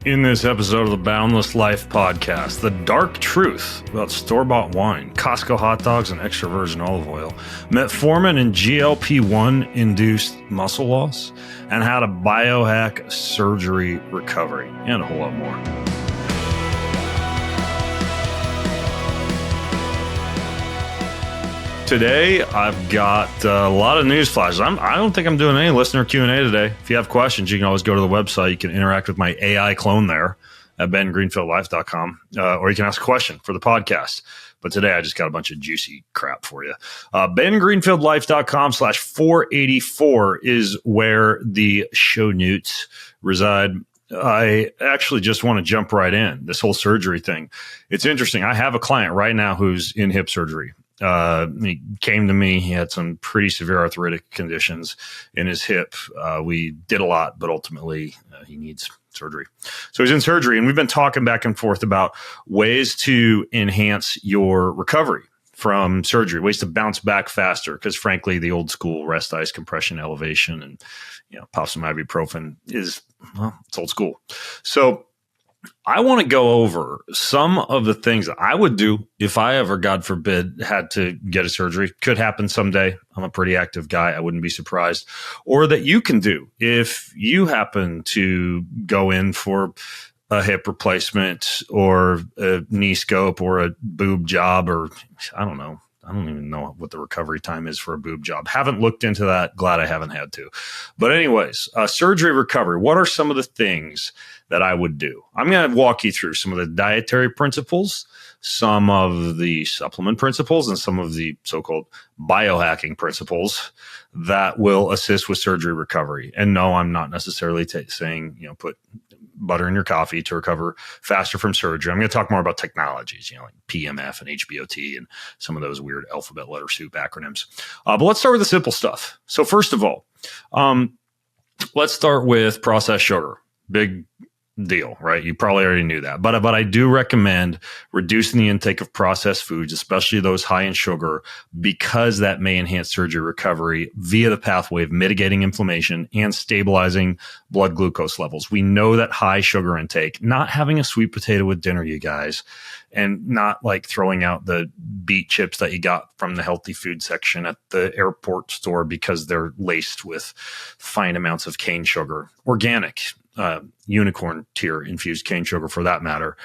In this episode of the Boundless Life podcast, the dark truth about store-bought wine, Costco hot dogs, and extra virgin olive oil, Metformin and GLP-1 induced muscle loss, and how to biohack surgery recovery, and a whole lot more. Today, I've got a lot of news flashes. I don't think I'm doing any listener Q&A today. If you have questions, you can always go to the website. You can interact with my AI clone there at bengreenfieldlife.com, or you can ask a question for the podcast. But today, I just got a bunch of juicy crap for you. bengreenfieldlife.com/484 is where the show notes reside. I actually just want to jump right in. This whole surgery thing. It's interesting. I have a client right now who's in hip surgery. He came to me. He had some pretty severe arthritic conditions in his hip. We did a lot, but ultimately he needs surgery. So he's in surgery, and we've been talking back and forth about ways to enhance your recovery from surgery, ways to bounce back faster. Because frankly, the old school rest, ice, compression, elevation, and pop some ibuprofen is, well, it's old school. So I want to go over some of the things that I would do if I ever, God forbid, had to get a surgery. Could happen someday. I'm a pretty active guy. I wouldn't be surprised. Or that you can do if you happen to go in for a hip replacement or a knee scope or a boob job, or I don't know. I don't even know what the recovery time is for a boob job. Haven't looked into that. Glad I haven't had to. But anyways, surgery recovery. What are some of the things that I would do? I'm going to walk you through some of the dietary principles, some of the supplement principles, and some of the so-called biohacking principles that will assist with surgery recovery. And no, I'm not necessarily saying, put butter in your coffee to recover faster from surgery. I'm going to talk more about technologies, like PMF and HBOT and some of those weird alphabet letter soup acronyms. But let's start with the simple stuff. So first of all, let's start with processed sugar. Big deal, right? You probably already knew that. But I do recommend reducing the intake of processed foods, especially those high in sugar, because that may enhance surgery recovery via the pathway of mitigating inflammation and stabilizing blood glucose levels. We know that high sugar intake, not having a sweet potato with dinner, you guys, and not like throwing out the beet chips that you got from the healthy food section at the airport store because they're laced with fine amounts of cane sugar, organic, unicorn tier infused cane sugar for that matter.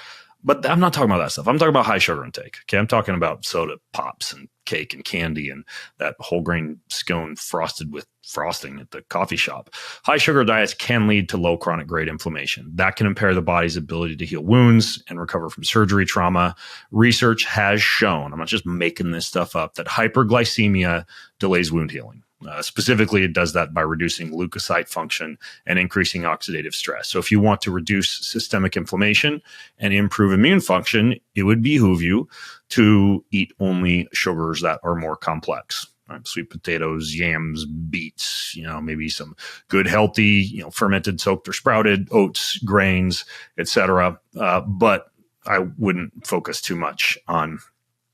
But I'm not talking about that stuff. I'm talking about high sugar intake. Okay. I'm talking about soda pops and cake and candy and that whole grain scone frosted with frosting at the coffee shop. High sugar diets can lead to low chronic grade inflammation. That can impair the body's ability to heal wounds and recover from surgery trauma. Research has shown, I'm not just making this stuff up, that hyperglycemia delays wound healing. Specifically, it does that by reducing leukocyte function and increasing oxidative stress. So if you want to reduce systemic inflammation and improve immune function, it would behoove you to eat only sugars that are more complex. Right? Sweet potatoes, yams, beets, maybe some good, healthy, fermented, soaked, or sprouted oats, grains, etc. But I wouldn't focus too much on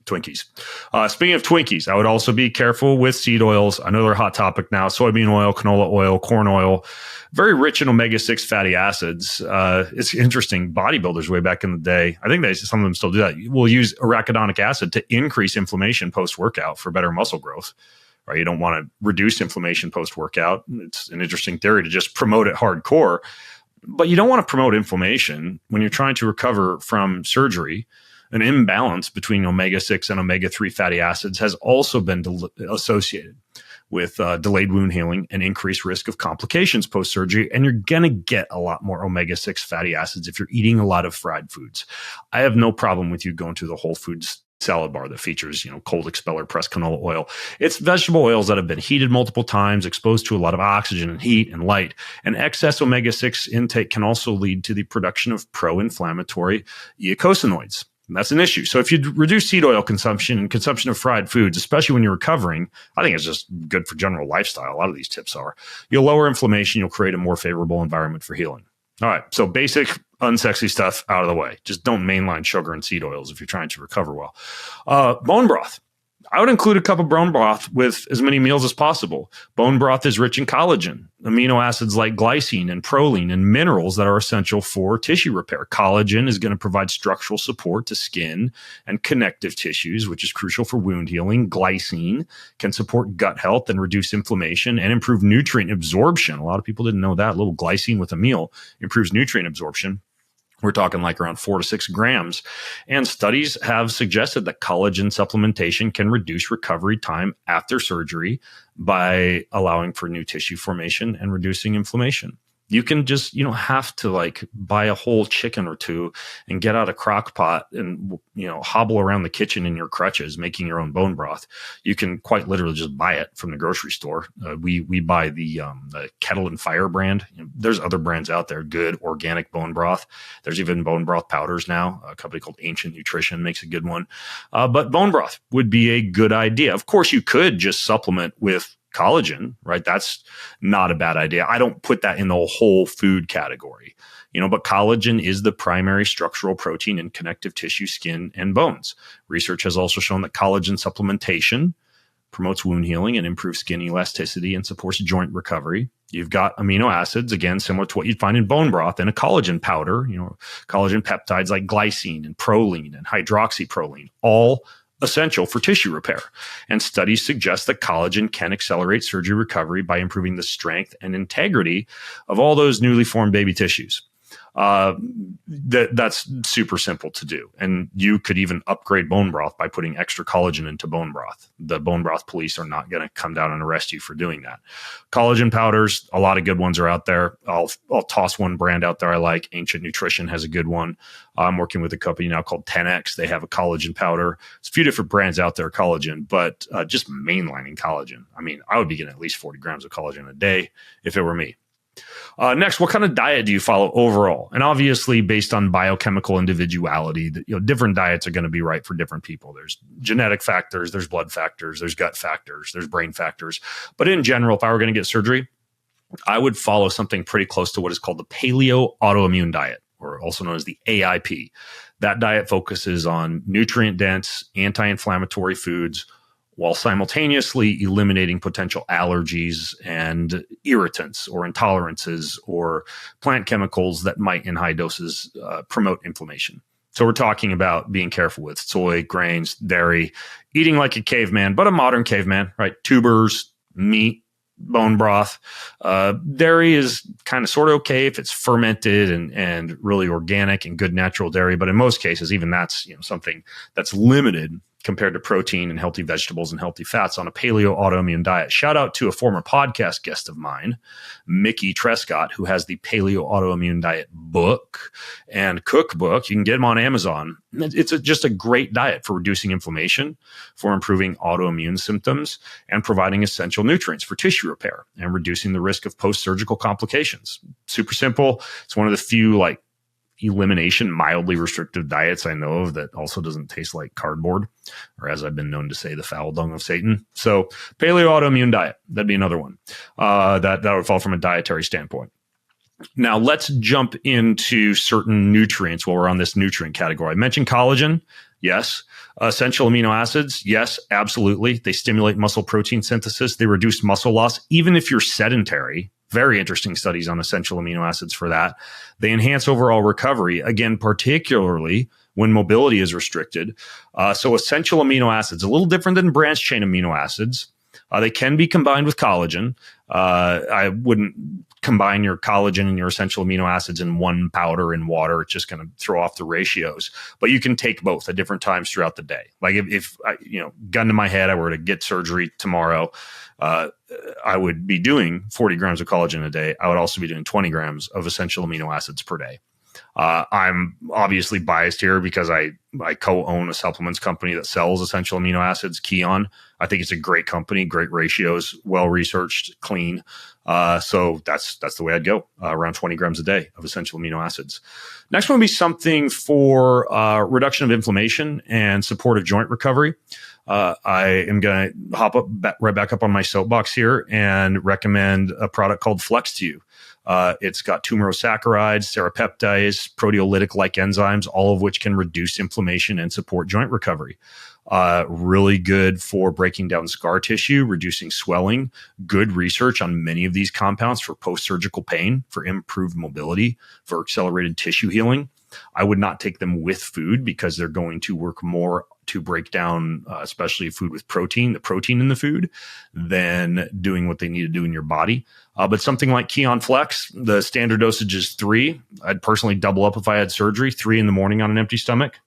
Twinkies. Speaking of Twinkies, I would also be careful with seed oils. I know they're a hot topic now. Soybean oil, canola oil, corn oil, very rich in omega-6 fatty acids. It's interesting. Bodybuilders way back in the day, I think some of them still do that, will use arachidonic acid to increase inflammation post-workout for better muscle growth. Right? You don't want to reduce inflammation post-workout. It's an interesting theory to just promote it hardcore. But you don't want to promote inflammation when you're trying to recover from surgery. An imbalance between omega-6 and omega-3 fatty acids has also been associated with delayed wound healing and increased risk of complications post-surgery. And you're going to get a lot more omega-6 fatty acids if you're eating a lot of fried foods. I have no problem with you going to the Whole Foods salad bar that features, cold expeller pressed canola oil. It's vegetable oils that have been heated multiple times, exposed to a lot of oxygen and heat and light. And excess omega-6 intake can also lead to the production of pro-inflammatory eicosanoids. And that's an issue. So if you reduce seed oil consumption and consumption of fried foods, especially when you're recovering, I think it's just good for general lifestyle. A lot of these tips are. You'll lower inflammation. You'll create a more favorable environment for healing. All right. So basic, unsexy stuff out of the way. Just don't mainline sugar and seed oils if you're trying to recover well. Bone broth. I would include a cup of bone broth with as many meals as possible. Bone broth is rich in collagen, amino acids like glycine and proline, and minerals that are essential for tissue repair. Collagen is going to provide structural support to skin and connective tissues, which is crucial for wound healing. Glycine can support gut health and reduce inflammation and improve nutrient absorption. A lot of people didn't know that. A little glycine with a meal improves nutrient absorption. We're talking like around 4 to 6 grams. And studies have suggested that collagen supplementation can reduce recovery time after surgery by allowing for new tissue formation and reducing inflammation. You can just, you don't have to like buy a whole chicken or two and get out a crock pot and, hobble around the kitchen in your crutches, making your own bone broth. You can quite literally just buy it from the grocery store. We buy the Kettle and Fire brand. There's other brands out there, good organic bone broth. There's even bone broth powders now. A company called Ancient Nutrition makes a good one. But bone broth would be a good idea. Of course, you could just supplement with collagen, right? That's not a bad idea. I don't put that in the whole food category, but collagen is the primary structural protein in connective tissue, skin, and bones. Research has also shown that collagen supplementation promotes wound healing and improves skin elasticity and supports joint recovery. You've got amino acids, again, similar to what you'd find in bone broth, and a collagen powder, collagen peptides like glycine and proline and hydroxyproline, all essential for tissue repair. And studies suggest that collagen can accelerate surgery recovery by improving the strength and integrity of all those newly formed baby tissues. That's super simple to do. And you could even upgrade bone broth by putting extra collagen into bone broth. The bone broth police are not going to come down and arrest you for doing that. Collagen powders, a lot of good ones are out there. I'll toss one brand out there I like. Ancient Nutrition has a good one. I'm working with a company now called 10X. They have a collagen powder. There's a few different brands out there, collagen, but just mainlining collagen. I mean, I would be getting at least 40 grams of collagen a day if it were me. Next, what kind of diet do you follow overall? And obviously, based on biochemical individuality, different diets are going to be right for different people. There's genetic factors, there's blood factors, there's gut factors, there's brain factors. But in general, if I were going to get surgery, I would follow something pretty close to what is called the Paleo autoimmune diet, or also known as the AIP. That diet focuses on nutrient-dense, anti-inflammatory foods, while simultaneously eliminating potential allergies and irritants or intolerances or plant chemicals that might in high doses promote inflammation. So we're talking about being careful with soy, grains, dairy, eating like a caveman, but a modern caveman, right? Tubers, meat, bone broth. Dairy is kind of sort of okay if it's fermented and really organic and good natural dairy. But in most cases, even that's something that's limited compared to protein and healthy vegetables and healthy fats on a paleo autoimmune diet. Shout out to a former podcast guest of mine, Mickey Trescott, who has the Paleo Autoimmune Diet book and cookbook. You can get them on Amazon. It's just a great diet for reducing inflammation, for improving autoimmune symptoms, and providing essential nutrients for tissue repair and reducing the risk of post-surgical complications. Super simple. It's one of the few elimination, mildly restrictive diets I know of that also doesn't taste like cardboard, or as I've been known to say, the foul dung of Satan. So paleo autoimmune diet, that'd be another one that would fall from a dietary standpoint. Now let's jump into certain nutrients while we're on this nutrient category. I mentioned collagen. Yes. Essential amino acids. Yes, absolutely. They stimulate muscle protein synthesis. They reduce muscle loss, even if you're sedentary. Very interesting studies on essential amino acids for that. They enhance overall recovery, again, particularly when mobility is restricted. So essential amino acids, a little different than branched chain amino acids. They can be combined with collagen. I wouldn't combine your collagen and your essential amino acids in one powder in water. It's just going to throw off the ratios. But you can take both at different times throughout the day. Like if gun to my head, I were to get surgery tomorrow, I would be doing 40 grams of collagen a day. I would also be doing 20 grams of essential amino acids per day. I'm obviously biased here because I co-own a supplements company that sells essential amino acids, Keon. I think it's a great company, great ratios, well-researched, clean. So that's the way I'd go, around 20 grams a day of essential amino acids. Next one would be something for reduction of inflammation and support of joint recovery. I am going to hop up right back up on my soapbox here and recommend a product called Flex to you. It's got tumorosaccharides, serrapeptase, proteolytic-like enzymes, all of which can reduce inflammation and support joint recovery. Really good for breaking down scar tissue, reducing swelling. Good research on many of these compounds for post-surgical pain, for improved mobility, for accelerated tissue healing. I would not take them with food because they're going to work more to break down, especially food with protein, the protein in the food, than doing what they need to do in your body. But something like Keon Flex, the standard dosage is 3. I'd personally double up if I had surgery, 3 in the morning on an empty stomach,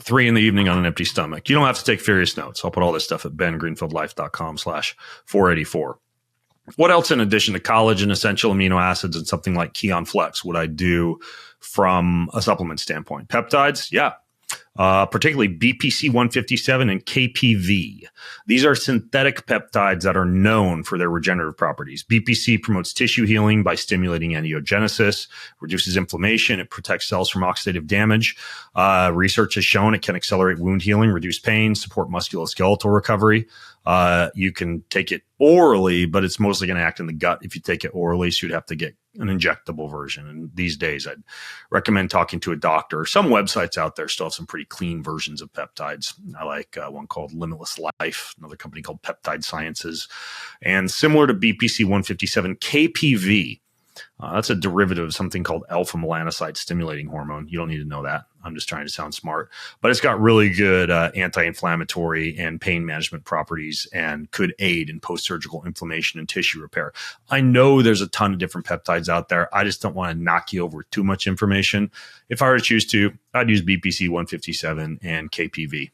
3 in the evening on an empty stomach. You don't have to take furious notes. I'll put all this stuff at bengreenfieldlife.com/484. What else in addition to collagen, essential amino acids, and something like Keon Flex would I do from a supplement standpoint? Peptides, yeah. Particularly BPC 157 and KPV. These are synthetic peptides that are known for their regenerative properties. BPC promotes tissue healing by stimulating angiogenesis, reduces inflammation, it protects cells from oxidative damage. Research has shown it can accelerate wound healing, reduce pain, support musculoskeletal recovery. You can take it orally, but it's mostly going to act in the gut if you take it orally, so you'd have to get an injectable version. And these days, I'd recommend talking to a doctor. Some websites out there still have some pretty clean versions of peptides. I like one called Limitless Life, another company called Peptide Sciences. And similar to BPC 157, KPV, that's a derivative of something called alpha melanocyte stimulating hormone. You don't need to know that. I'm just trying to sound smart. But it's got really good anti-inflammatory and pain management properties and could aid in post-surgical inflammation and tissue repair. I know there's a ton of different peptides out there. I just don't want to knock you over with too much information. If I were to choose to, I'd use BPC 157 and KPV.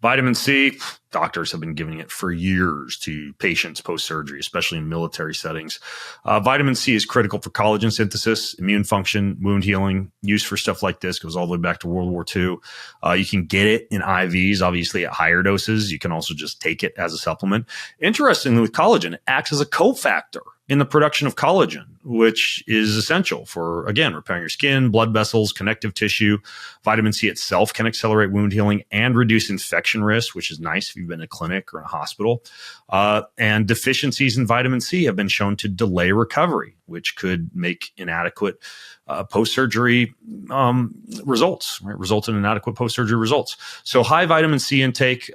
Vitamin C, doctors have been giving it for years to patients post-surgery, especially in military settings. Vitamin C is critical for collagen synthesis, immune function, wound healing. Use for stuff like this goes all the way back to World War II. You can get it in IVs, obviously at higher doses. You can also just take it as a supplement. Interestingly, with collagen, it acts as a cofactor in the production of collagen, which is essential for, again, repairing your skin, blood vessels, connective tissue. Vitamin C itself can accelerate wound healing and reduce infection risk, which is nice if you've been in a clinic or in a hospital. And deficiencies in vitamin C have been shown to delay recovery, which could make inadequate post-surgery results, right? Result in inadequate post-surgery results. So high vitamin C intake,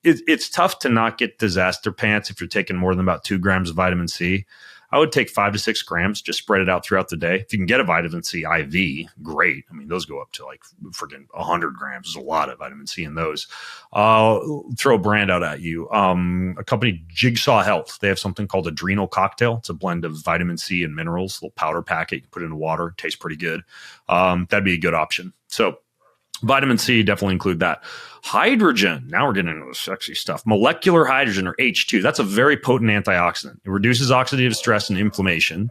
it's tough to not get disaster pants if you're taking more than about 2 grams of vitamin C. I would take 5 to 6 grams, just spread it out throughout the day. If you can get a vitamin C IV, great. I mean, those go up to like freaking 100 grams. There's a lot of vitamin C in those. Throw a brand out at you. A company, Jigsaw Health, they have something called Adrenal Cocktail. It's a blend of vitamin C and minerals, a little powder packet. You can put it in water. It tastes pretty good. That'd be a good option. So vitamin C, definitely include that. Hydrogen. Now we're getting into the sexy stuff. Molecular hydrogen, or H2. That's a very potent antioxidant. It reduces oxidative stress and inflammation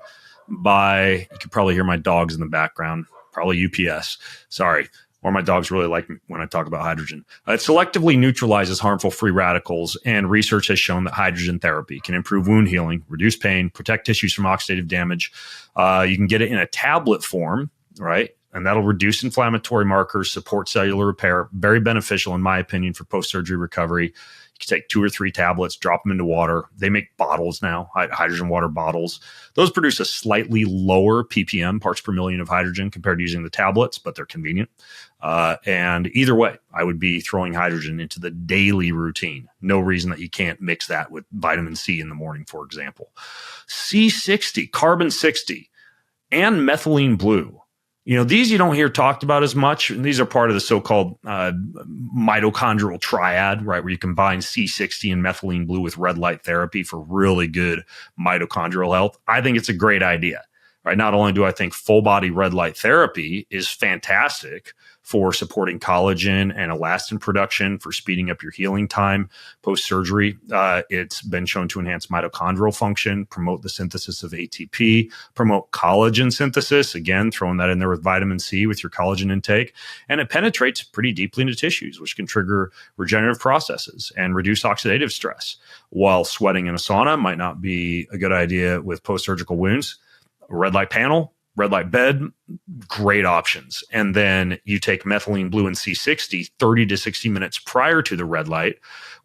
by, you can probably hear my dogs in the background, probably UPS. Sorry. Or my dogs really like me when I talk about hydrogen. It selectively neutralizes harmful free radicals, and research has shown that hydrogen therapy can improve wound healing, reduce pain, protect tissues from oxidative damage. You can get it in a tablet form, right? And that'll reduce inflammatory markers, support cellular repair. Very beneficial, in my opinion, for post-surgery recovery. You can take 2 or 3 tablets, drop them into water. They make bottles now, hydrogen water bottles. Those produce a slightly lower ppm, parts per million of hydrogen, compared to using the tablets, but they're convenient. And either way, I would be throwing hydrogen into the daily routine. No reason that you can't mix that with vitamin C in the morning, for example. C60, carbon 60, and methylene blue. You know, these you don't hear talked about as much. And these are part of the so-called mitochondrial triad, right? Where you combine C60 and methylene blue with red light therapy for really good mitochondrial health. I think it's a great idea, right? Not only do I think full body red light therapy is fantastic for supporting collagen and elastin production, for speeding up your healing time post-surgery. It's been shown to enhance mitochondrial function, promote the synthesis of ATP, promote collagen synthesis, again, throwing that in there with vitamin C with your collagen intake. And it penetrates pretty deeply into tissues, which can trigger regenerative processes and reduce oxidative stress. While sweating in a sauna might not be a good idea with post-surgical wounds, a red light panel, red light bed, great options. And then you take methylene blue and C60 30 to 60 minutes prior to the red light.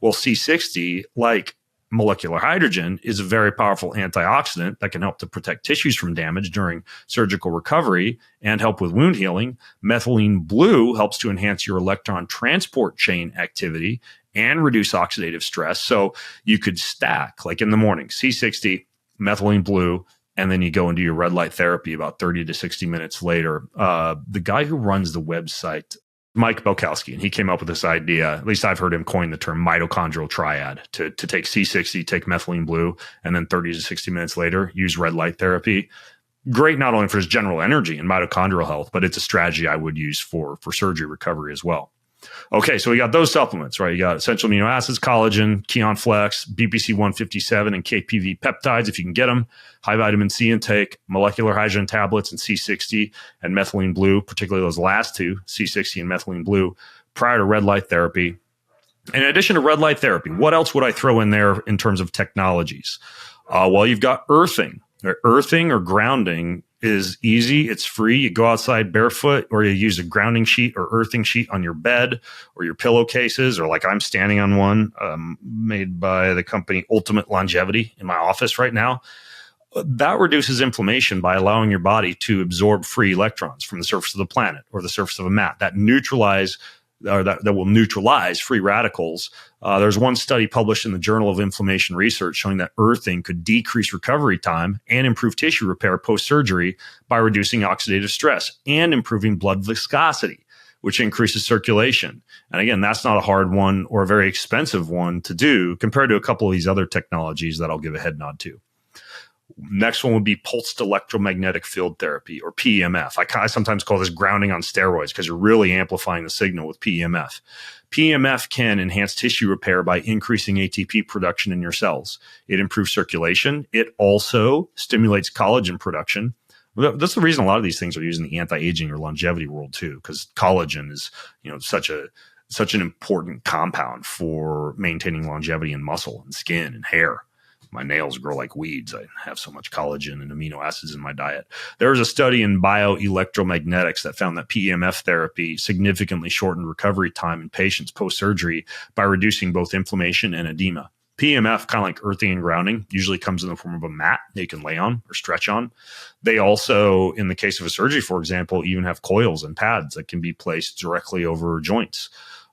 Well, C60, like Molecular hydrogen is a very powerful antioxidant that can help to protect tissues from damage during surgical recovery and help with wound healing. Methylene blue helps to enhance your electron transport chain activity and reduce oxidative stress. So you could stack, like in the morning, C60, methylene blue, and then you go and do your red light therapy about 30 to 60 minutes later. The guy who runs the website, Mike Belkowski, and he came up with this idea, at least I've heard him coin the term mitochondrial triad, to take C60, take methylene blue, and then 30 to 60 minutes later, use red light therapy. Great not only for his general energy and mitochondrial health, but it's a strategy I would use for surgery recovery as well. Okay, so we got those supplements, right? You got essential amino acids, collagen, Keon Flex, BPC 157, and KPV peptides if you can get them. High vitamin C intake, molecular hydrogen tablets, and C60 and methylene blue, particularly those last two, C60 and methylene blue, prior to red light therapy. In addition to red light therapy, what else would I throw in there in terms of technologies? Well, you've got earthing. Earthing or grounding is easy. It's free. You go outside barefoot, or you use a grounding sheet or earthing sheet on your bed or your pillowcases, or like I'm standing on one made by the company Ultimate Longevity in my office right now. That reduces inflammation by allowing your body to absorb free electrons from the surface of the planet or the surface of a mat that will neutralize free radicals. There's one study published in the Journal of Inflammation Research showing that earthing could decrease recovery time and improve tissue repair post-surgery by reducing oxidative stress and improving blood viscosity, which increases circulation. And again, that's not a hard one or a very expensive one to do compared to a couple of these other technologies that I'll give a head nod to. Next one would be pulsed electromagnetic field therapy, or PEMF. I sometimes call this grounding on steroids because you're really amplifying the signal with PEMF. PEMF can enhance tissue repair by increasing ATP production in your cells. It improves circulation. It also stimulates collagen production. That's the reason a lot of these things are used in the anti-aging or longevity world too, because collagen is, such an important compound for maintaining longevity in muscle and skin and hair. My nails grow like weeds. I have so much collagen and amino acids in my diet. There was a study in bioelectromagnetics that found that PEMF therapy significantly shortened recovery time in patients post-surgery by reducing both inflammation and edema. PEMF, kind of like earthing and grounding, usually comes in the form of a mat that you can lay on or stretch on. They also, in the case of a surgery, for example, even have coils and pads that can be placed directly over joints.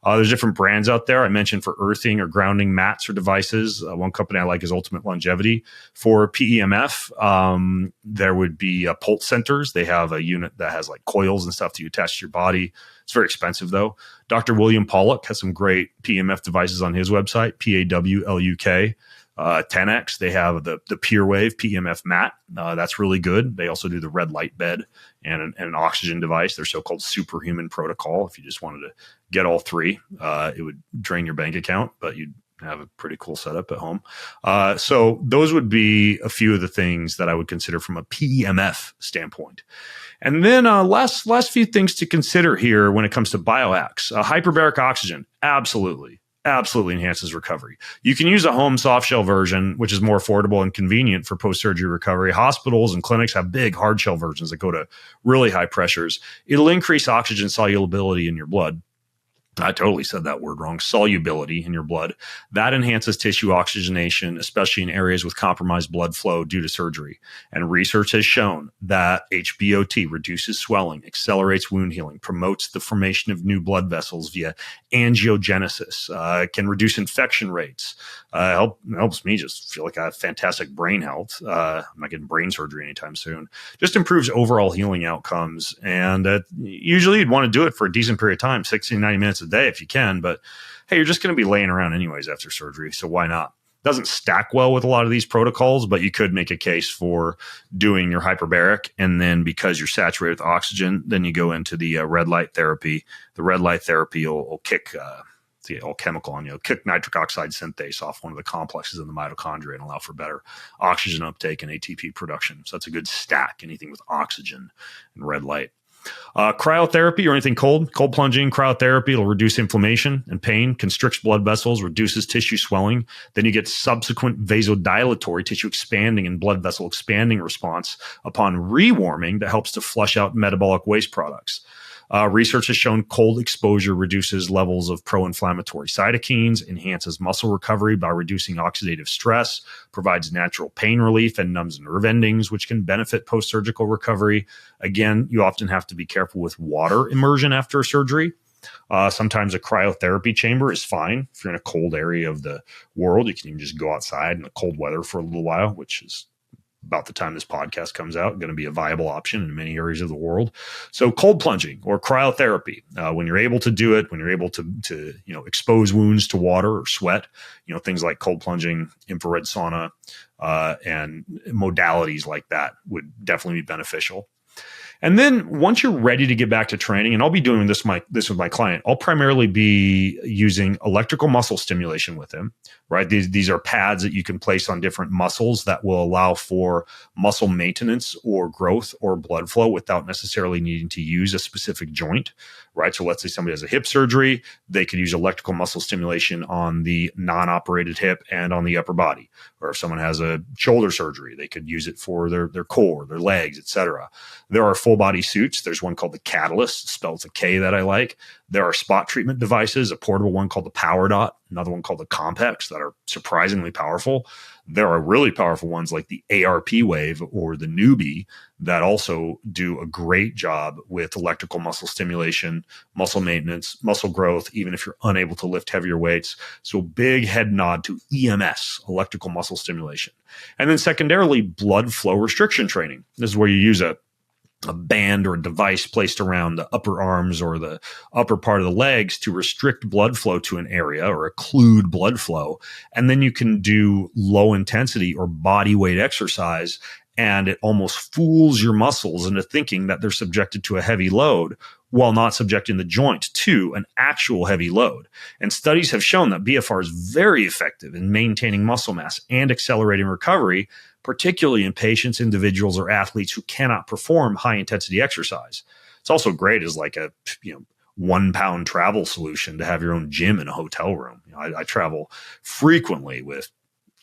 There's different brands out there. I mentioned for earthing or grounding mats or devices. One company I like is Ultimate Longevity. For PEMF, there would be Pulse Centers. They have a unit that has like coils and stuff that you attach to your body. It's very expensive though. Dr. William Pollack has some great PEMF devices on his website, PAWLUK. 10X, they have the PureWave PEMF mat. That's really good. They also do the red light bed and an oxygen device, their so-called superhuman protocol. If you just wanted to get all three, it would drain your bank account, but you'd have a pretty cool setup at home. So those would be a few of the things that I would consider from a PEMF standpoint. And then last few things to consider here when it comes to biohacks. Hyperbaric oxygen, absolutely enhances recovery. You can use a home soft shell version, which is more affordable and convenient for post-surgery recovery. Hospitals and clinics have big hard shell versions that go to really high pressures. It'll increase oxygen solubility in your blood. I totally said that word wrong. Solubility in your blood. That enhances tissue oxygenation, especially in areas with compromised blood flow due to surgery. And research has shown that HBOT reduces swelling, accelerates wound healing, promotes the formation of new blood vessels via angiogenesis, can reduce infection rates, helps me just feel like I have fantastic brain health. I'm not getting brain surgery anytime soon. Just improves overall healing outcomes. And usually you'd want to do it for a decent period of time, 60 to 90 minutes a day if you can, but hey, you're just going to be laying around anyways after surgery, so why not? Doesn't stack well with a lot of these protocols, but you could make a case for doing your hyperbaric, and then because you're saturated with oxygen, then you go into the red light therapy. The red light therapy will kick the all chemical on you, kick nitric oxide synthase off one of the complexes in the mitochondria and allow for better oxygen uptake and ATP production. So that's a good stack, anything with oxygen and red light. Cryotherapy or anything cold plunging, cryotherapy, it'll reduce inflammation and pain, constricts blood vessels, reduces tissue swelling. Then you get subsequent vasodilatory, tissue expanding and blood vessel expanding response upon rewarming that helps to flush out metabolic waste products. Research has shown cold exposure reduces levels of pro-inflammatory cytokines, enhances muscle recovery by reducing oxidative stress, provides natural pain relief, and numbs nerve endings, which can benefit post-surgical recovery. Again, you often have to be careful with water immersion after surgery. Sometimes a cryotherapy chamber is fine. If you're in a cold area of the world, you can even just go outside in the cold weather for a little while, which is about the time this podcast comes out, going to be a viable option in many areas of the world. So cold plunging or cryotherapy, when you're able to do it, when you're able to expose wounds to water or sweat, things like cold plunging, infrared sauna, and modalities like that would definitely be beneficial. And then once you're ready to get back to training, and I'll be doing this with my client, I'll primarily be using electrical muscle stimulation with him, right? These are pads that you can place on different muscles that will allow for muscle maintenance or growth or blood flow without necessarily needing to use a specific joint, right? So let's say somebody has a hip surgery, they could use electrical muscle stimulation on the non-operated hip and on the upper body. Or if someone has a shoulder surgery, they could use it for their core, their legs, etc. There are full body suits. There's one called the Catalyst, spelled with a K, that I like. There are spot treatment devices, a portable one called the Power Dot, another one called the Compex, that are surprisingly powerful. There are really powerful ones like the ARP Wave or the Newbie that also do a great job with electrical muscle stimulation, muscle maintenance, muscle growth, even if you're unable to lift heavier weights. So big head nod to EMS, electrical muscle stimulation. And then secondarily, blood flow restriction training. This is where you use a band or a device placed around the upper arms or the upper part of the legs to restrict blood flow to an area or occlude blood flow. And then you can do low intensity or body weight exercise, and it almost fools your muscles into thinking that they're subjected to a heavy load while not subjecting the joint to an actual heavy load. And studies have shown that BFR is very effective in maintaining muscle mass and accelerating recovery, particularly in patients, individuals, or athletes who cannot perform high intensity exercise. It's also great as like a 1 pound travel solution to have your own gym in a hotel room. I travel frequently with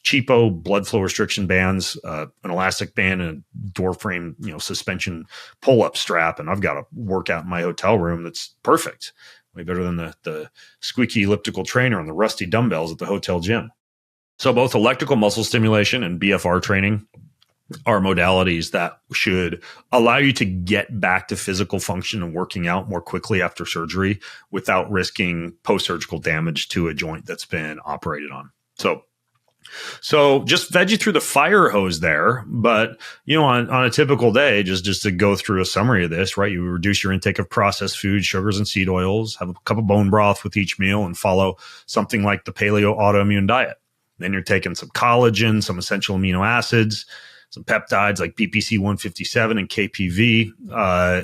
cheapo blood flow restriction bands, an elastic band, and a door frame, suspension pull-up strap. And I've got a workout in my hotel room that's perfect. Way better than the squeaky elliptical trainer and the rusty dumbbells at the hotel gym. So both electrical muscle stimulation and BFR training are modalities that should allow you to get back to physical function and working out more quickly after surgery without risking post-surgical damage to a joint that's been operated on. So just fed you through the fire hose there, but on a typical day, just to go through a summary of this, right? You reduce your intake of processed foods, sugars, and seed oils, have a cup of bone broth with each meal, and follow something like the Paleo autoimmune diet. Then you're taking some collagen, some essential amino acids, some peptides like PPC 157 and KPV,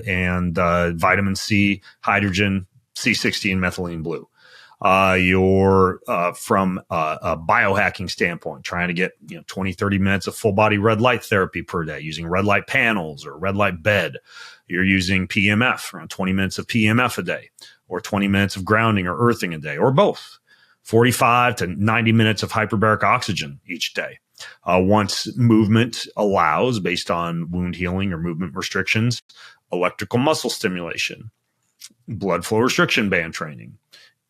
and vitamin C, hydrogen, C60, and methylene blue. You're from a biohacking standpoint, trying to get 20, 30 minutes of full body red light therapy per day using red light panels or red light bed. You're using PMF, around 20 minutes of PMF a day, or 20 minutes of grounding or earthing a day, or both. 45 to 90 minutes of hyperbaric oxygen each day. Once movement allows, based on wound healing or movement restrictions, electrical muscle stimulation, blood flow restriction band training,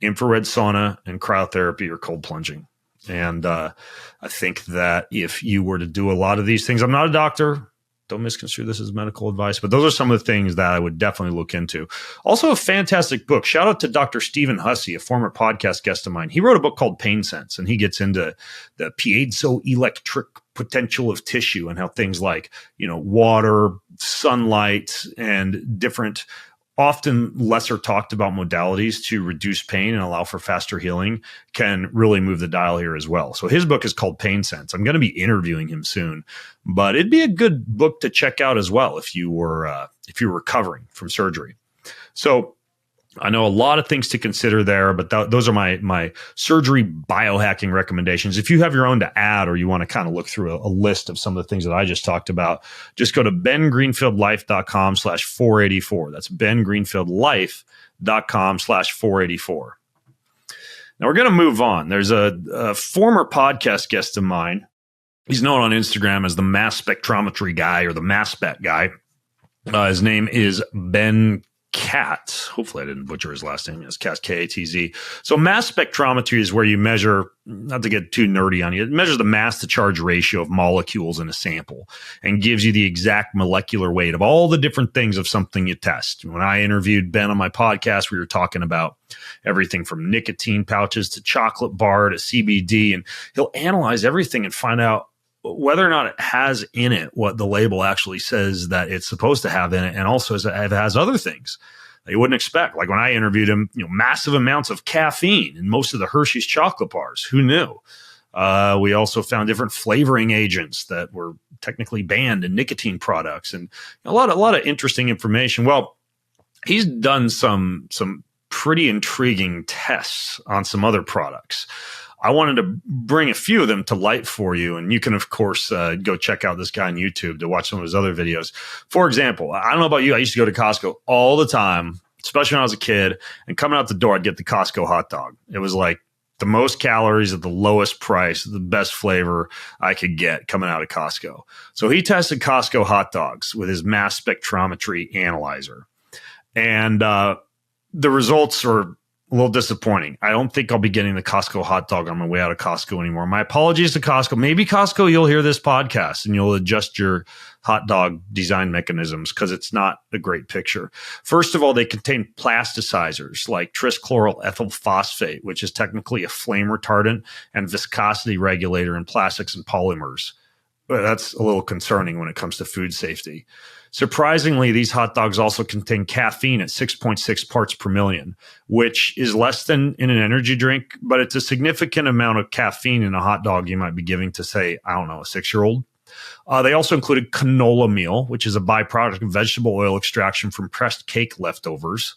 infrared sauna, and cryotherapy or cold plunging. And I think that if you were to do a lot of these things, I'm not a doctor, don't misconstrue this as medical advice, but those are some of the things that I would definitely look into. Also, a fantastic book. Shout out to Dr. Stephen Hussey, a former podcast guest of mine. He wrote a book called Pain Sense, and he gets into the piezoelectric potential of tissue and how things like, water, sunlight, and different often lesser talked about modalities to reduce pain and allow for faster healing can really move the dial here as well. So his book is called Pain Sense. I'm going to be interviewing him soon, but it'd be a good book to check out as well if you were recovering from surgery. So I know a lot of things to consider there, but those are my surgery biohacking recommendations. If you have your own to add, or you want to kind of look through a list of some of the things that I just talked about, just go to bengreenfieldlife.com/484. That's bengreenfieldlife.com/484. Now we're going to move on. There's a former podcast guest of mine. He's known on Instagram as the mass spectrometry guy or the mass spec guy. His name is Ben Katz. Hopefully I didn't butcher his last name. It's Katz, K-A-T-Z. So mass spectrometry is where you measure, not to get too nerdy on you, it measures the mass to charge ratio of molecules in a sample and gives you the exact molecular weight of all the different things of something you test. When I interviewed Ben on my podcast, we were talking about everything from nicotine pouches to chocolate bar to CBD, and he'll analyze everything and find out whether or not it has in it what the label actually says that it's supposed to have in it, and also if it has other things that you wouldn't expect. Like when I interviewed him, massive amounts of caffeine in most of the Hershey's chocolate bars. Who knew? We also found different flavoring agents that were technically banned in nicotine products, and a lot of interesting information. Well, he's done some pretty intriguing tests on some other products. I wanted to bring a few of them to light for you. And you can, of course, go check out this guy on YouTube to watch some of his other videos. For example, I don't know about you. I used to go to Costco all the time, especially when I was a kid. And coming out the door, I'd get the Costco hot dog. It was like the most calories at the lowest price, the best flavor I could get coming out of Costco. So he tested Costco hot dogs with his mass spectrometry analyzer. And the results are a little disappointing. I don't think I'll be getting the Costco hot dog on my way out of Costco anymore. My apologies to Costco. Maybe Costco, you'll hear this podcast and you'll adjust your hot dog design mechanisms because it's not a great picture. First of all, they contain plasticizers like trichloryl ethyl phosphate, which is technically a flame retardant and viscosity regulator in plastics and polymers. But that's a little concerning when it comes to food safety. Surprisingly, these hot dogs also contain caffeine at 6.6 parts per million, which is less than in an energy drink, but it's a significant amount of caffeine in a hot dog you might be giving to, say, I don't know, a 6-year-old. They also included canola meal, which is a byproduct of vegetable oil extraction from pressed cake leftovers.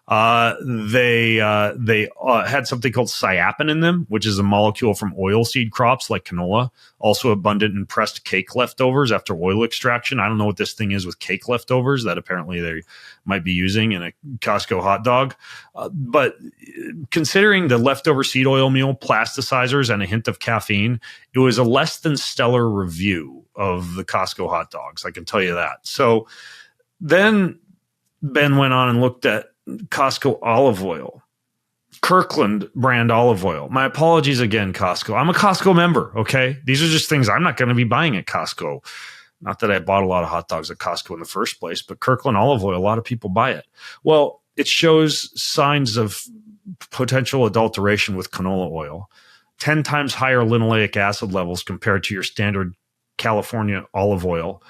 They had something called cyapin in them, which is a molecule from oilseed crops like canola, also abundant in pressed cake leftovers after oil extraction. I don't know what this thing is with cake leftovers that apparently they might be using in a Costco hot dog. But considering the leftover seed oil meal, plasticizers, and a hint of caffeine, it was a less than stellar review of the Costco hot dogs. I can tell you that. So then Ben went on and looked at Costco olive oil, Kirkland brand olive oil. My apologies again, Costco. I'm a Costco member, okay? These are just things I'm not going to be buying at Costco. Not that I bought a lot of hot dogs at Costco in the first place, but Kirkland olive oil, a lot of people buy it. Well, it shows signs of potential adulteration with canola oil, 10 times higher linoleic acid levels compared to your standard California olive oil,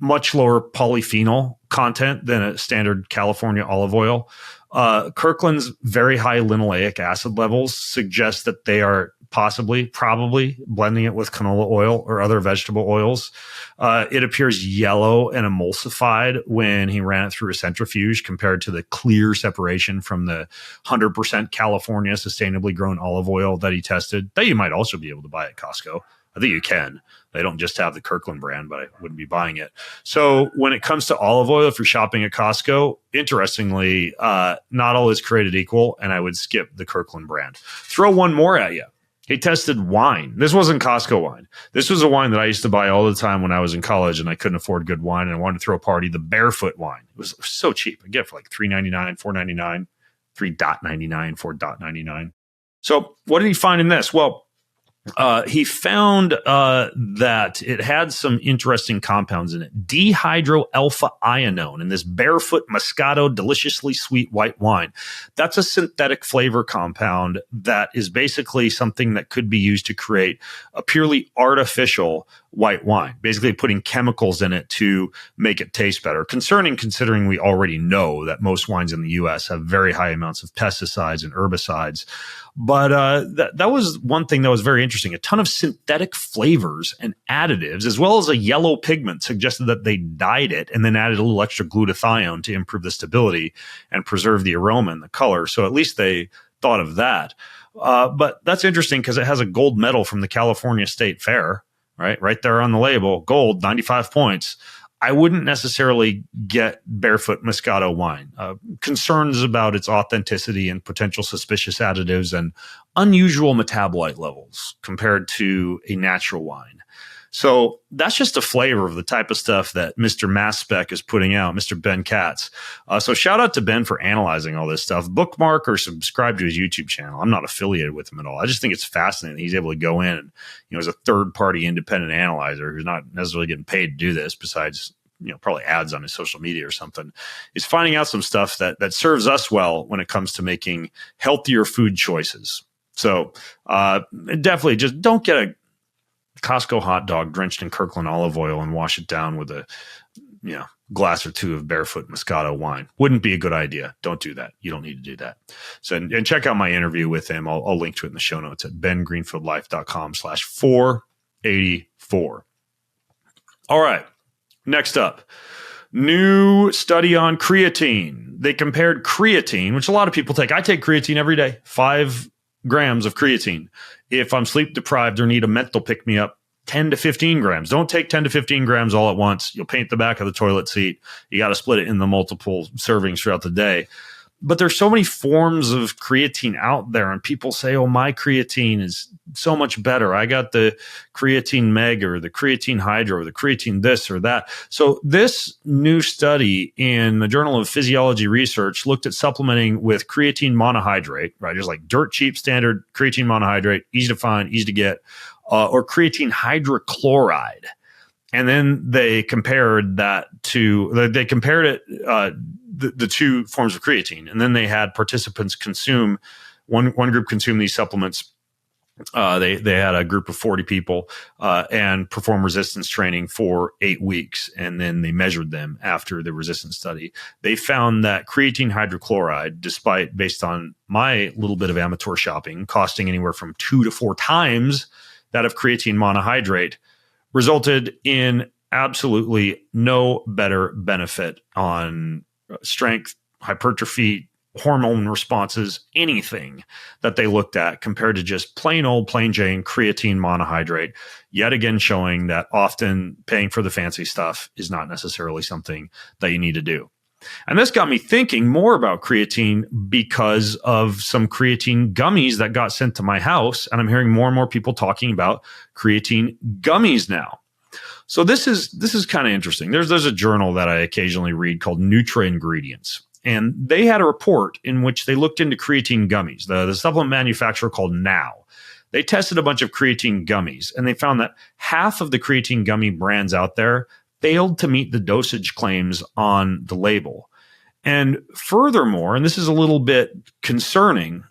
much lower polyphenol content than a standard California olive oil. Kirkland's very high linoleic acid levels suggest that they are probably blending it with canola oil or other vegetable oils. It appears yellow and emulsified when he ran it through a centrifuge compared to the clear separation from the 100% California sustainably grown olive oil that he tested, that you might also be able to buy at Costco. I think you can. They don't just have the Kirkland brand, but I wouldn't be buying it. So when it comes to olive oil, if you're shopping at Costco, interestingly, not all is created equal, and I would skip the Kirkland brand. Throw one more at you. He tested wine. This wasn't Costco wine. This was a wine that I used to buy all the time when I was in college and I couldn't afford good wine and I wanted to throw a party. The Barefoot wine. It was so cheap. I get it for like $3.99, $4.99, $3.99, $4.99. So what did he find in this? Well, he found that it had some interesting compounds in it. Dihydroalpha-ionone in this Barefoot Moscato deliciously sweet white wine. That's a synthetic flavor compound that is basically something that could be used to create a purely artificial white wine, basically putting chemicals in it to make it taste better. Considering we already know that most wines in the U.S. have very high amounts of pesticides and herbicides. But that was one thing that was very interesting. A ton of synthetic flavors and additives, as well as a yellow pigment, suggested that they dyed it and then added a little extra glutathione to improve the stability and preserve the aroma and the color. So at least they thought of that. But that's interesting because it has a gold medal from the California State Fair, right there on the label, gold, 95 points. I wouldn't necessarily get Barefoot Moscato wine. Concerns about its authenticity and potential suspicious additives and unusual metabolite levels compared to a natural wine. So that's just a flavor of the type of stuff that Mr. Mass Spec is putting out, Mr. Ben Katz. So shout out to Ben for analyzing all this stuff. Bookmark or subscribe to his YouTube channel. I'm not affiliated with him at all. I just think it's fascinating. He's able to go in and, as a third-party independent analyzer who's not necessarily getting paid to do this, besides probably ads on his social media or something, is finding out some stuff that serves us well when it comes to making healthier food choices. So definitely just don't get a Costco hot dog drenched in Kirkland olive oil and wash it down with a glass or two of Barefoot Moscato wine. Wouldn't be a good idea. Don't do that. You don't need to do that. So and check out my interview with him. I'll link to it in the show notes at bengreenfieldlife.com/484. All right. Next up, new study on creatine. They compared creatine, which a lot of people take. I take creatine every day, 5 grams of creatine. If I'm sleep deprived or need a mental pick me up, 10 to 15 grams. Don't take 10 to 15 grams all at once. You'll paint the back of the toilet seat. You got to split it in the multiple servings throughout the day. But there's so many forms of creatine out there, and people say, oh, my creatine is so much better. I got the creatine mega or the creatine hydro or the creatine this or that. So this new study in the Journal of Physiology Research looked at supplementing with creatine monohydrate, right? Just like dirt cheap standard creatine monohydrate, easy to find, easy to get, or creatine hydrochloride. And then they compared it, the two forms of creatine. And then they had participants consume, one group consume these supplements. They had a group of 40 people and perform resistance training for 8 weeks. And then they measured them after the resistance study. They found that creatine hydrochloride, despite based on my little bit of amateur shopping, costing anywhere from 2 to 4 times that of creatine monohydrate, resulted in absolutely no better benefit on strength, hypertrophy, hormone responses, anything that they looked at compared to just plain Jane creatine monohydrate, yet again showing that often paying for the fancy stuff is not necessarily something that you need to do. And this got me thinking more about creatine because of some creatine gummies that got sent to my house. And I'm hearing more and more people talking about creatine gummies now. So this is kind of interesting. There's a journal that I occasionally read called Nutri-Ingredients. And they had a report in which they looked into creatine gummies, the supplement manufacturer called Now. They tested a bunch of creatine gummies, and they found that half of the creatine gummy brands out there failed to meet the dosage claims on the label. And furthermore, and this is a little bit concerning,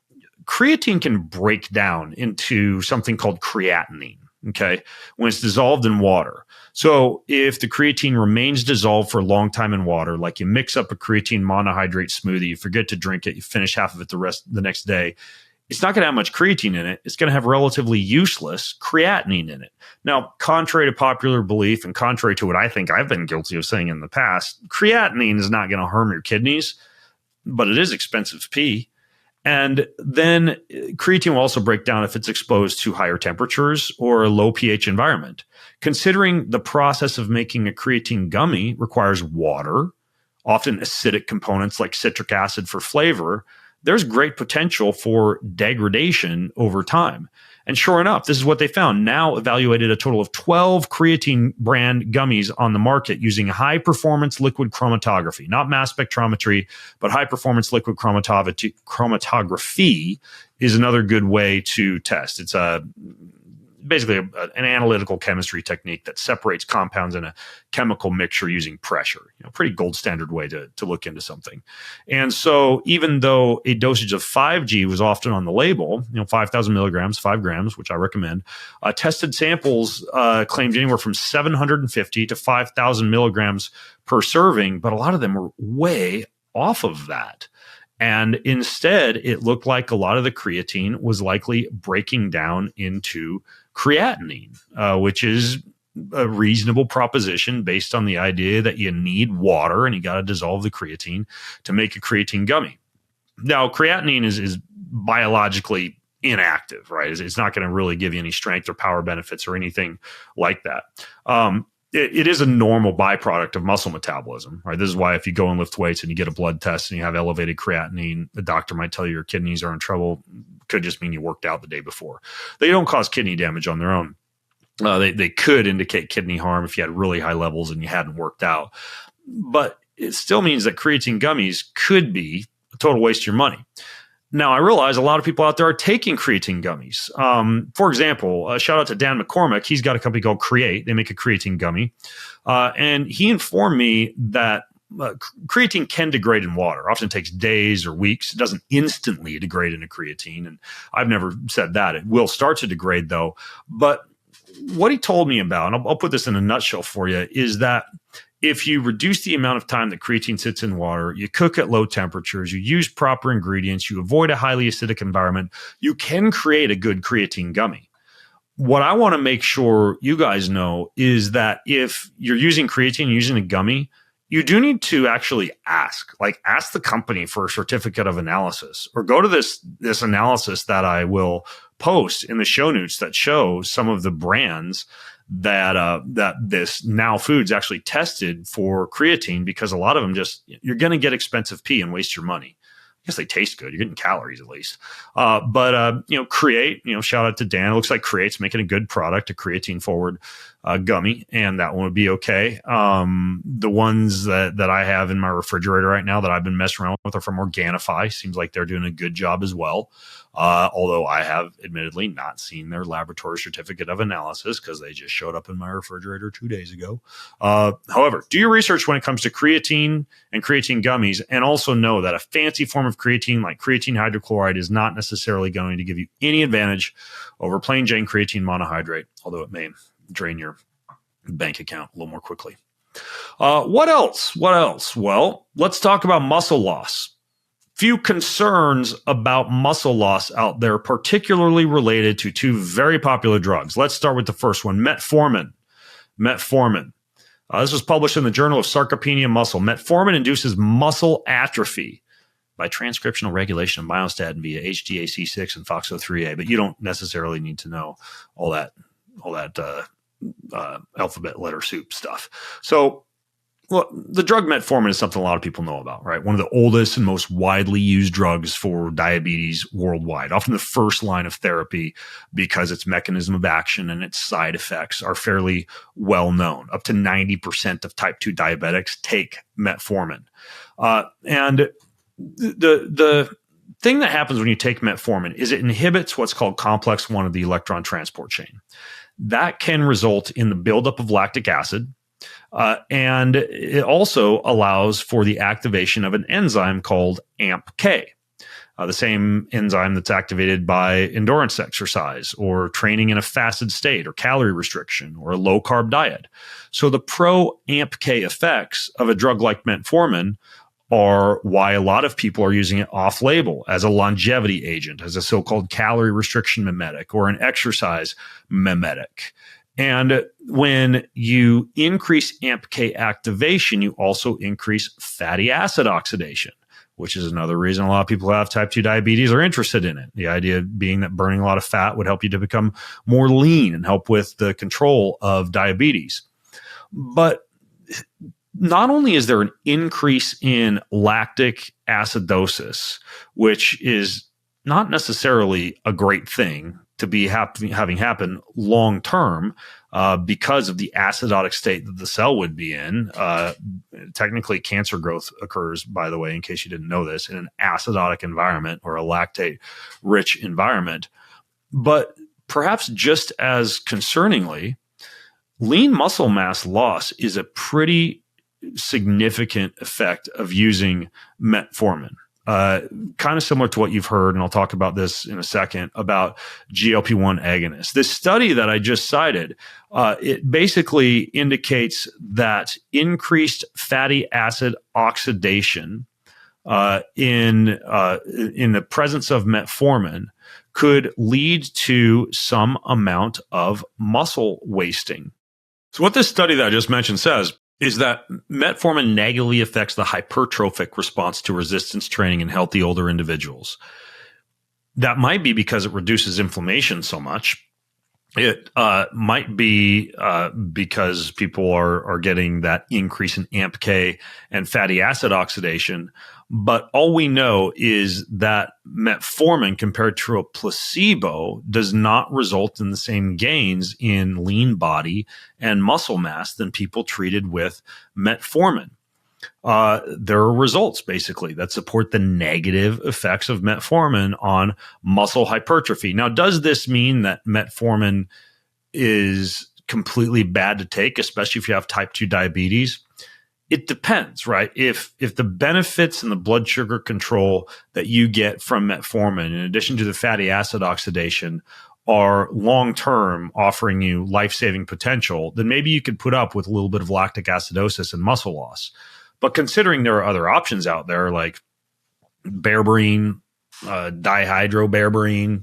creatine can break down into something called creatinine, okay, when it's dissolved in water. So if the creatine remains dissolved for a long time in water, like you mix up a creatine monohydrate smoothie, you forget to drink it, you finish half of it the next day, it's not going to have much creatine in it. It's going to have relatively useless creatinine in it. Now, contrary to popular belief and contrary to what I think I've been guilty of saying in the past, creatinine is not going to harm your kidneys, but it is expensive pee. And then creatine will also break down if it's exposed to higher temperatures or a low pH environment. Considering the process of making a creatine gummy requires water, often acidic components like citric acid for flavor, there's great potential for degradation over time. And sure enough, this is what they found. Now evaluated a total of 12 creatine brand gummies on the market using high performance liquid chromatography, not mass spectrometry, but high performance liquid chromatography is another good way to test. It's basically an analytical chemistry technique that separates compounds in a chemical mixture using pressure. Pretty gold standard way to look into something. And so even though a dosage of 5G was often on the label, 5,000 milligrams, 5 grams, which I recommend, tested samples claimed anywhere from 750 to 5,000 milligrams per serving, but a lot of them were way off of that. And instead, it looked like a lot of the creatine was likely breaking down into creatinine, which is a reasonable proposition based on the idea that you need water and you got to dissolve the creatine to make a creatine gummy. Now, creatinine is biologically inactive, right? It's not going to really give you any strength or power benefits or anything like that. It is a normal byproduct of muscle metabolism, right? This is why if you go and lift weights and you get a blood test and you have elevated creatinine, the doctor might tell you your kidneys are in trouble. Could just mean you worked out the day before. They don't cause kidney damage on their own. They could indicate kidney harm if you had really high levels and you hadn't worked out. But it still means that creatine gummies could be a total waste of your money. Now, I realize a lot of people out there are taking creatine gummies. For example, shout out to Dan McCormick. He's got a company called Create. They make a creatine gummy. And he informed me that creatine can degrade in water. Often takes days or weeks. It doesn't instantly degrade into creatine. And I've never said that. It will start to degrade, though. But what he told me about, and I'll put this in a nutshell for you, is that if you reduce the amount of time that creatine sits in water, you cook at low temperatures, you use proper ingredients, you avoid a highly acidic environment, you can create a good creatine gummy. What I want to make sure you guys know is that if you're using creatine, using a gummy, you do need to actually ask the company for a certificate of analysis, or go to this analysis that I will post in the show notes that shows some of the brands that this Now Foods actually tested for creatine, because a lot of them you're going to get expensive pee and waste your money. I guess they taste good. You're getting calories at least. But Create, shout out to Dan. It looks like Create's making a good product, a creatine forward gummy, and that one would be okay. The ones that I have in my refrigerator right now that I've been messing around with are from Organifi. Seems like they're doing a good job as well. Although I have admittedly not seen their laboratory certificate of analysis, because they just showed up in my refrigerator 2 days ago. However, do your research when it comes to creatine and creatine gummies, and also know that a fancy form of creatine like creatine hydrochloride is not necessarily going to give you any advantage over plain Jane creatine monohydrate, although it may drain your bank account a little more quickly. What else? Well, let's talk about muscle loss. Few concerns about muscle loss out there, particularly related to two very popular drugs. Let's start with the first one, Metformin. This was published in the Journal of Sarcopenia Muscle. Metformin induces muscle atrophy by transcriptional regulation of myostatin via HDAC6 and FOXO3A, but you don't necessarily need to know all that alphabet letter soup stuff. So, well, the drug Metformin is something a lot of people know about, right? One of the oldest and most widely used drugs for diabetes worldwide, often the first line of therapy, because its mechanism of action and its side effects are fairly well known. Up to 90% of type 2 diabetics take Metformin. And the thing that happens when you take Metformin is it inhibits what's called complex 1 of the electron transport chain. That can result in the buildup of lactic acid. And it also allows for the activation of an enzyme called AMPK, the same enzyme that's activated by endurance exercise or training in a fasted state or calorie restriction or a low-carb diet. So the pro-AMPK effects of a drug like Metformin are why a lot of people are using it off-label as a longevity agent, as a so-called calorie restriction mimetic or an exercise mimetic. And when you increase AMPK activation, you also increase fatty acid oxidation, which is another reason a lot of people who have type 2 diabetes are interested in it. The idea being that burning a lot of fat would help you to become more lean and help with the control of diabetes. But not only is there an increase in lactic acidosis, which is not necessarily a great thing to be having happen long term, because of the acidotic state that the cell would be in. Technically, cancer growth occurs, by the way, in case you didn't know this, in an acidotic environment or a lactate-rich environment. But perhaps just as concerningly, lean muscle mass loss is a pretty significant effect of using Metformin. Kind of similar to what you've heard, and I'll talk about this in a second, about GLP-1 agonists. This study that I just cited, it basically indicates that increased fatty acid oxidation in the presence of Metformin could lead to some amount of muscle wasting. So what this study that I just mentioned says is that Metformin negatively affects the hypertrophic response to resistance training in healthy older individuals. That might be because it reduces inflammation so much, It might be because people are getting that increase in AMPK and fatty acid oxidation. But all we know is that metformin compared to a placebo does not result in the same gains in lean body and muscle mass than people treated with metformin. There are results basically that support the negative effects of metformin on muscle hypertrophy. Now, does this mean that metformin is completely bad to take, especially if you have type 2 diabetes? It depends, right? If the benefits and the blood sugar control that you get from metformin, in addition to the fatty acid oxidation, are long-term offering you life-saving potential, then maybe you could put up with a little bit of lactic acidosis and muscle loss. But considering there are other options out there like berberine, dihydroberberine,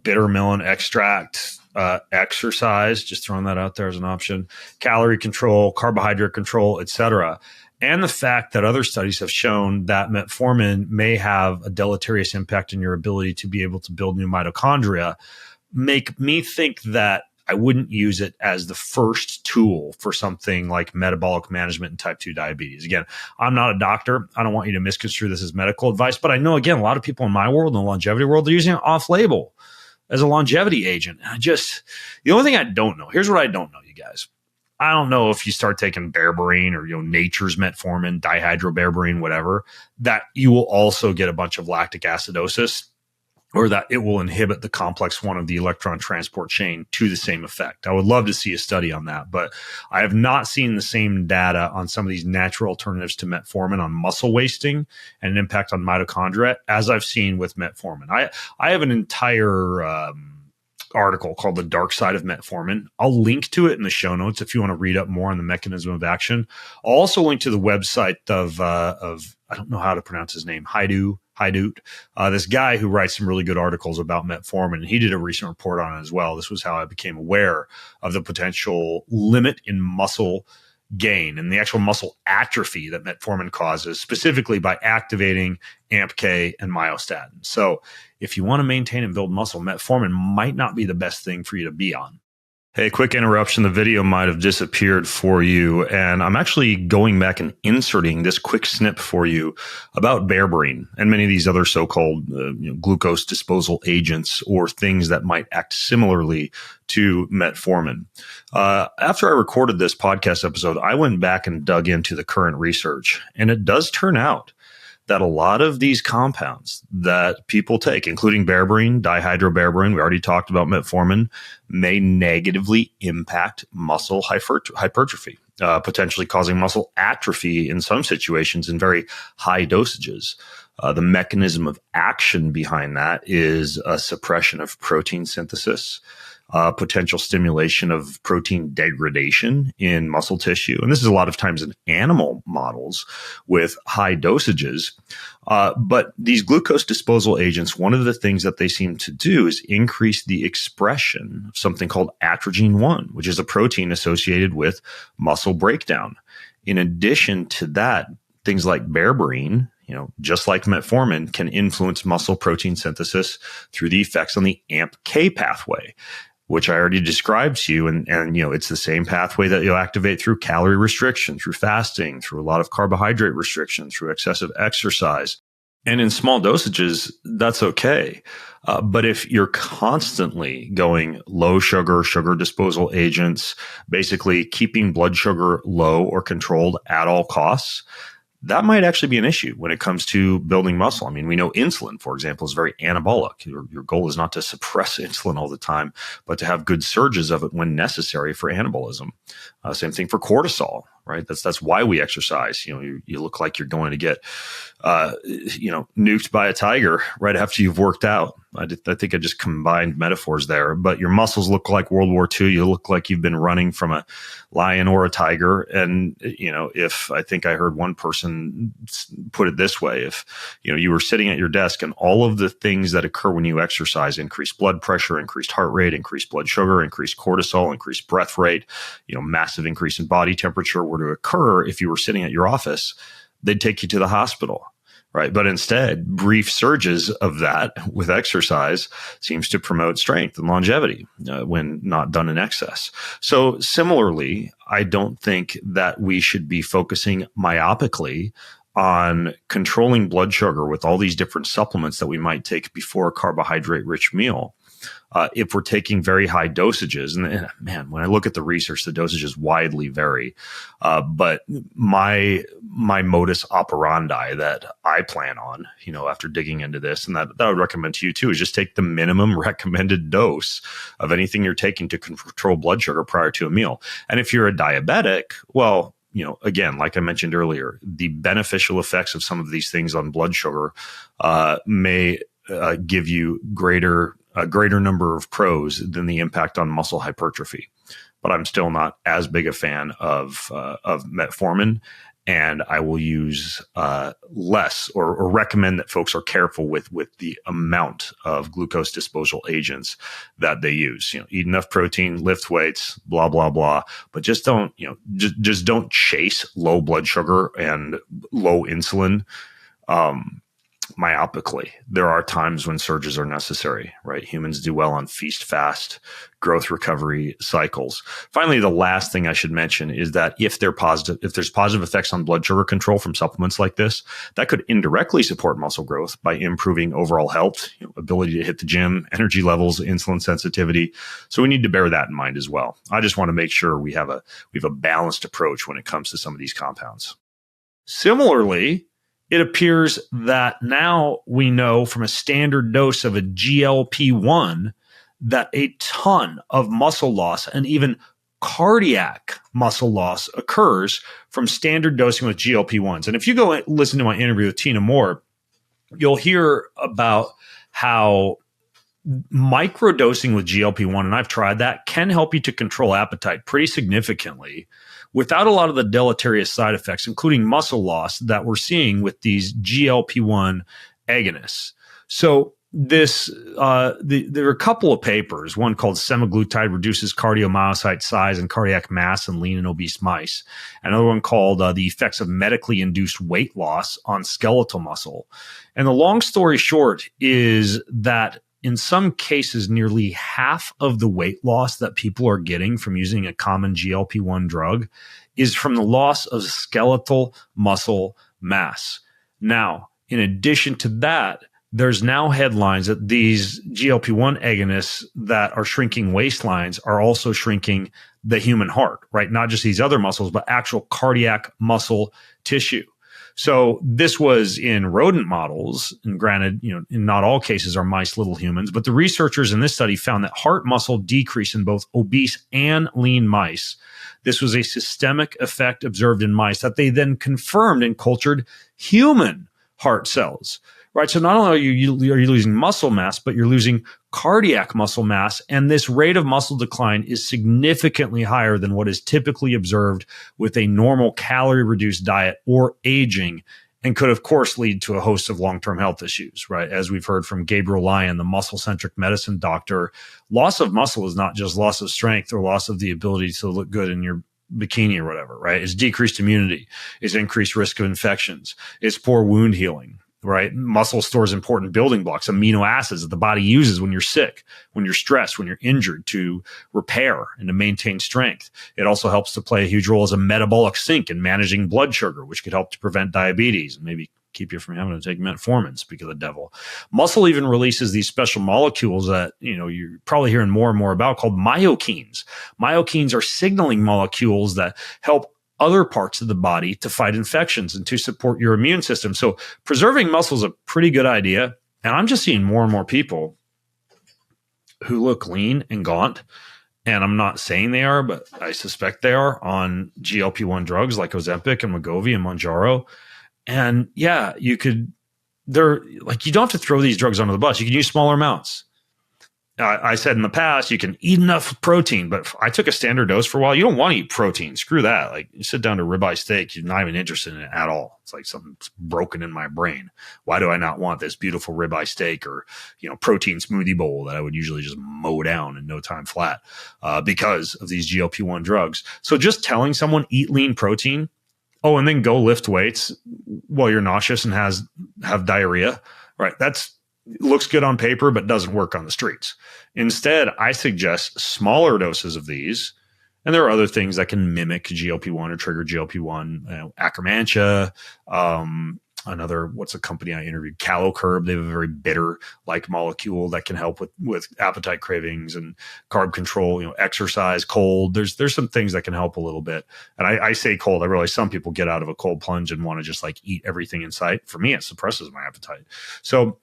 bitter melon extract, exercise, just throwing that out there as an option, calorie control, carbohydrate control, etc. And the fact that other studies have shown that metformin may have a deleterious impact on your ability to be able to build new mitochondria make me think that I wouldn't use it as the first tool for something like metabolic management and type 2 diabetes. Again, I'm not a doctor. I don't want you to misconstrue this as medical advice, but I know, again, a lot of people in my world, in the longevity world, they're using it off-label as a longevity agent. The only thing I don't know, here's what I don't know, you guys. I don't know if you start taking berberine or, nature's metformin, dihydroberberine, whatever, that you will also get a bunch of lactic acidosis, or that it will inhibit the complex 1 of the electron transport chain to the same effect. I would love to see a study on that, but I have not seen the same data on some of these natural alternatives to metformin on muscle wasting and an impact on mitochondria as I've seen with metformin. I have an entire article called The Dark Side of Metformin. I'll link to it in the show notes if you want to read up more on the mechanism of action. I'll also link to the website of I don't know how to pronounce his name, Haidut, this guy who writes some really good articles about metformin. And he did a recent report on it as well. This was how I became aware of the potential limit in muscle gain and the actual muscle atrophy that metformin causes, specifically by activating AMPK and myostatin. So if you want to maintain and build muscle, metformin might not be the best thing for you to be on. Hey, quick interruption. The video might have disappeared for you, and I'm actually going back and inserting this quick snip for you about berberine and many of these other so-called glucose disposal agents or things that might act similarly to metformin. After I recorded this podcast episode, I went back and dug into the current research, and it does turn out that a lot of these compounds that people take, including berberine, dihydroberberine, we already talked about metformin, may negatively impact muscle hypertrophy, potentially causing muscle atrophy in some situations in very high dosages. The mechanism of action behind that is a suppression of protein synthesis, potential stimulation of protein degradation in muscle tissue. And this is a lot of times in animal models with high dosages. But these glucose disposal agents, one of the things that they seem to do is increase the expression of something called atropine 1, which is a protein associated with muscle breakdown. In addition to that, things like berberine, just like metformin, can influence muscle protein synthesis through the effects on the AMPK pathway, which I already described to you. And it's the same pathway that you'll activate through calorie restriction, through fasting, through a lot of carbohydrate restriction, through excessive exercise. And in small dosages, that's okay. But if you're constantly going low sugar disposal agents, basically keeping blood sugar low or controlled at all costs, that might actually be an issue when it comes to building muscle. I mean, we know insulin, for example, is very anabolic. Your goal is not to suppress insulin all the time, but to have good surges of it when necessary for anabolism. Same thing for cortisol, right? That's why we exercise. You look like you're going to get, nuked by a tiger right after you've worked out. I think I just combined metaphors there, but your muscles look like World War II. You look like you've been running from a lion or a tiger. And, if I think I heard one person put it this way, if, you were sitting at your desk and all of the things that occur when you exercise, increased blood pressure, increased heart rate, increased blood sugar, increased cortisol, increased breath rate, massive increase in body temperature were to occur if you were sitting at your office, they'd take you to the hospital. right? But instead, brief surges of that with exercise seems to promote strength and longevity when not done in excess. So similarly, I don't think that we should be focusing myopically on controlling blood sugar with all these different supplements that we might take before a carbohydrate-rich meal. If we're taking very high dosages, and man, when I look at the research, the dosages widely vary. But my modus operandi that I plan on, after digging into this, and that I would recommend to you too, is just take the minimum recommended dose of anything you're taking to control blood sugar prior to a meal. And if you're a diabetic, well, again, like I mentioned earlier, the beneficial effects of some of these things on blood sugar may give you a greater number of pros than the impact on muscle hypertrophy. But I'm still not as big a fan of metformin, and I will use less or recommend that folks are careful with the amount of glucose disposal agents that they use. Eat enough protein, lift weights, blah blah blah, but just don't just don't chase low blood sugar and low insulin myopically. There are times when surges are necessary, right? Humans do well on feast, fast, growth recovery cycles. Finally, the last thing I should mention is that if there's positive effects on blood sugar control from supplements like this, that could indirectly support muscle growth by improving overall health, ability to hit the gym, energy levels, insulin sensitivity. So we need to bear that in mind as well. I just want to make sure we have a balanced approach when it comes to some of these compounds. Similarly, it appears that now we know from a standard dose of a GLP-1 that a ton of muscle loss and even cardiac muscle loss occurs from standard dosing with GLP-1s. And if you go and listen to my interview with Tina Moore, you'll hear about how microdosing with GLP-1, and I've tried that, can help you to control appetite pretty significantly without a lot of the deleterious side effects, including muscle loss that we're seeing with these GLP-1 agonists. So there are a couple of papers, one called Semaglutide Reduces Cardiomyocyte Size and Cardiac Mass in Lean and Obese Mice. Another one called The Effects of Medically Induced Weight Loss on Skeletal Muscle. And the long story short is that in some cases, nearly half of the weight loss that people are getting from using a common GLP-1 drug is from the loss of skeletal muscle mass. Now, in addition to that, there's now headlines that these GLP-1 agonists that are shrinking waistlines are also shrinking the human heart, right? Not just these other muscles, but actual cardiac muscle tissue. So this was in rodent models, and granted, in not all cases are mice little humans, but the researchers in this study found that heart muscle decrease in both obese and lean mice. This was a systemic effect observed in mice that they then confirmed in cultured human heart cells. Right. So not only are you losing muscle mass, but you're losing cardiac muscle mass. And this rate of muscle decline is significantly higher than what is typically observed with a normal calorie reduced diet or aging, and could, of course, lead to a host of long-term health issues. Right. As we've heard from Gabriel Lyon, the muscle centric medicine doctor, loss of muscle is not just loss of strength or loss of the ability to look good in your bikini or whatever. Right. It's decreased immunity. It's increased risk of infections. It's poor wound healing. Right? Muscle stores important building blocks, amino acids that the body uses when you're sick, when you're stressed, when you're injured, to repair and to maintain strength. It also helps to play a huge role as a metabolic sink in managing blood sugar, which could help to prevent diabetes and maybe keep you from having to take metformin, speak of the devil. Muscle even releases these special molecules that, you're probably hearing more and more about, called myokines. Myokines are signaling molecules that help other parts of the body to fight infections and to support your immune system. So preserving muscle is a pretty good idea. And I'm just seeing more and more people who look lean and gaunt. And I'm not saying they are, but I suspect they are on GLP-1 drugs like Ozempic and Wegovy and Mounjaro. And yeah, you don't have to throw these drugs under the bus. You can use smaller amounts. I said in the past, you can eat enough protein, but I took a standard dose for a while. You don't want to eat protein. Screw that. Like, you sit down to ribeye steak, you're not even interested in it at all. It's like something's broken in my brain. Why do I not want this beautiful ribeye steak or, protein smoothie bowl that I would usually just mow down in no time flat because of these GLP-1 drugs? So just telling someone eat lean protein Oh, and then go lift weights while you're nauseous and have diarrhea. Right. Looks good on paper, but doesn't work on the streets. Instead, I suggest smaller doses of these. And there are other things that can mimic GLP-1 or trigger GLP-1, Akkermansia, what's a company I interviewed? Calocarb. They have a very bitter-like molecule that can help with appetite cravings and carb control, exercise, cold. There's some things that can help a little bit. And I say cold. I realize some people get out of a cold plunge and want to just like eat everything in sight. For me, it suppresses my appetite. So,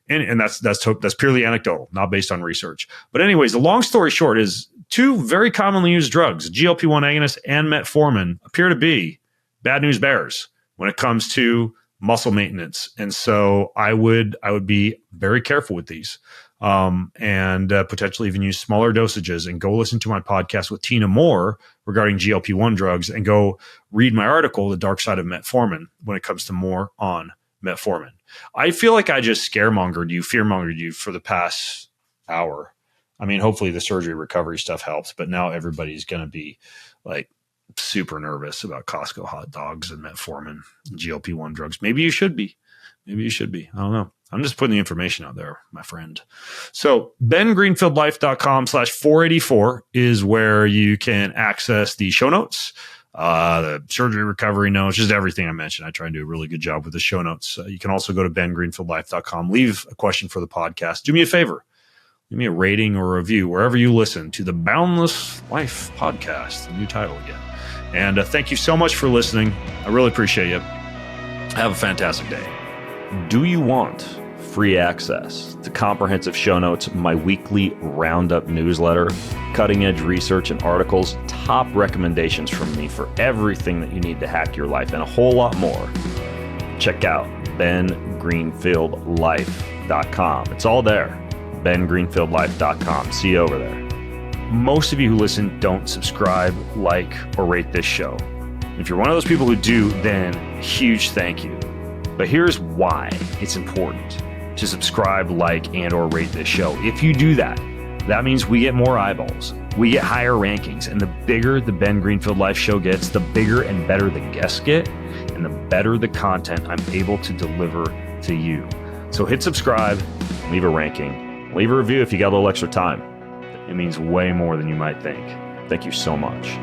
and that's purely anecdotal, not based on research. But anyways, the long story short is two very commonly used drugs, GLP-1 agonist and metformin, appear to be bad news bears when it comes to muscle maintenance. And so I would be very careful with these, and potentially even use smaller dosages. And go listen to my podcast with Tina Moore regarding GLP-1 drugs, and go read my article, The Dark Side of Metformin, when it comes to more on metformin. I feel like I just fearmongered you for the past hour. I mean, hopefully the surgery recovery stuff helps, but now everybody's going to be like super nervous about Costco hot dogs and metformin and GLP-1 drugs. Maybe you should be. I don't know. I'm just putting the information out there, my friend. So bengreenfieldlife.com/484 is where you can access the show notes, the surgery recovery notes, just everything I mentioned. I try and do a really good job with the show notes. You can also go to bengreenfieldlife.com, leave a question for the podcast. Do me a favor. Give me a rating or a review wherever you listen to the Boundless Life podcast, the new title again. And thank you so much for listening. I really appreciate you. Have a fantastic day. Do you want free access to comprehensive show notes, my weekly roundup newsletter, cutting edge research and articles, top recommendations from me for everything that you need to hack your life, and a whole lot more? Check out bengreenfieldlife.com. It's all there. bengreenfieldlife.com. See you over there. Most of you who listen don't subscribe, like, or rate this show. If you're one of those people who do, then huge thank you. But here's why it's important to subscribe, like, and or rate this show. If you do that, that means we get more eyeballs, we get higher rankings, and the bigger the Ben Greenfield Life show gets, the bigger and better the guests get, and the better the content I'm able to deliver to you. So hit subscribe, leave a ranking, leave a review if you got a little extra time. It means way more than you might think. Thank you so much.